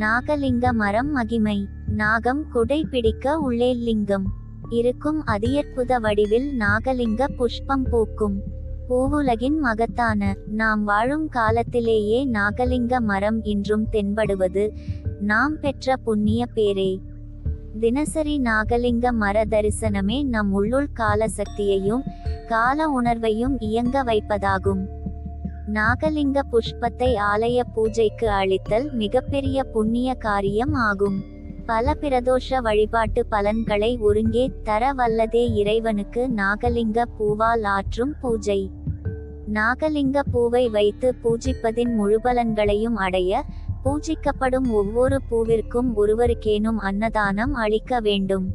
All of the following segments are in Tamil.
நாகலிங்க மரம் மகிமை. நாகம் குடை பிடிக்க உள்ளே லிங்கம் இருக்கும். அதியற்புத வடிவில் நாகலிங்க புஷ்பம் பூக்கும். பூவுலகின் மகத்தான நாம் வாழும் காலத்திலேயே நாகலிங்க மரம் இன்றும் தென்படுவது நாம் பெற்ற புண்ணிய பேரே. தினசரி நாகலிங்க மர தரிசனமே நம் உள்ளுள் கால சக்தியையும் கால உணர்வையும் இயங்க வைப்பதாகும். நாகலிங்க புஷ்பத்தை ஆலய பூஜைக்கு அளித்தல் மிகப்பெரிய புண்ணிய காரியம் ஆகும். பல பிரதோஷ வழிபாட்டு பலன்களை ஒருங்கே தர வல்லதே இறைவனுக்கு நாகலிங்க பூவால் ஆற்றும் பூஜை. நாகலிங்க பூவை வைத்து பூஜிப்பதின் முழுபலன்களையும் அடைய பூஜிக்கப்படும் ஒவ்வொரு பூவிற்கும் ஒருவருக்கேனும் அன்னதானம் அளிக்க வேண்டும்.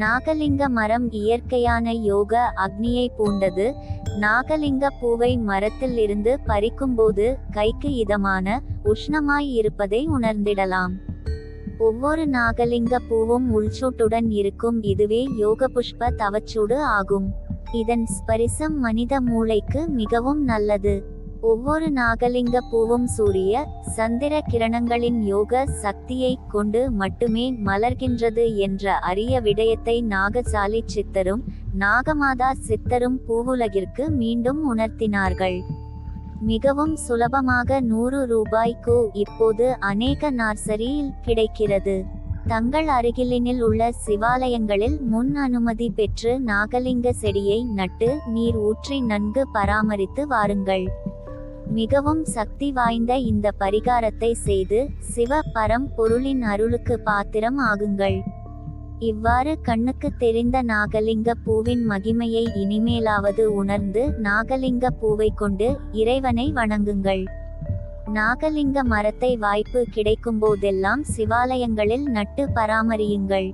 நாகலிங்க மரம் இயற்கையான யோக அக்னியை பூண்டது. நாகலிங்க பூவை மரத்தில் இருந்து பறிக்கும்போது கைக்கு இதமான உஷ்ணமாய் இருப்பதை உணர்ந்திடலாம். ஒவ்வொரு நாகலிங்க பூவும் உள்சூட்டுடன் இருக்கும். இதுவே யோக புஷ்ப தவச்சூடு ஆகும். இதன் ஸ்பரிசம் மனித மூளைக்கு மிகவும் நல்லது. ஒவ்வொரு நாகலிங்க பூவும் சூரிய சந்திர கிரணங்களின் யோக சக்தியை கொண்டு மட்டுமே மலர்கின்றது என்ற அரிய விடயத்தை நாகசாலி சித்தரும் நாகமாதா சித்தரும் பூவுலகிற்கு மீண்டும் உணர்த்தினார்கள். மிகவும் சுலபமாக 100 ரூபாய்க்கு இப்போது அநேக நர்சரியில் கிடைக்கிறது. தங்கள் அருகிலினில் உள்ள சிவாலயங்களில் முன் அனுமதி பெற்று நாகலிங்க செடியை நட்டு நீர் ஊற்றி நன்கு பராமரித்து வாருங்கள். மிகவும் சக்தி வாய்ந்த இந்த பரிகாரத்தை செய்து சிவ பரம் பொருளின் அருளுக்கு பாத்திரம் ஆகுங்கள். இவ்வாறு கண்ணுக்கு தெரிந்த நாகலிங்க பூவின் மகிமையை இனிமேலாவது உணர்ந்து நாகலிங்க பூவை கொண்டு இறைவனை வணங்குங்கள். நாகலிங்க மரத்தை வாய்ப்பு கிடைக்கும்போதெல்லாம் சிவாலயங்களில் நட்டு பராமரியுங்கள்.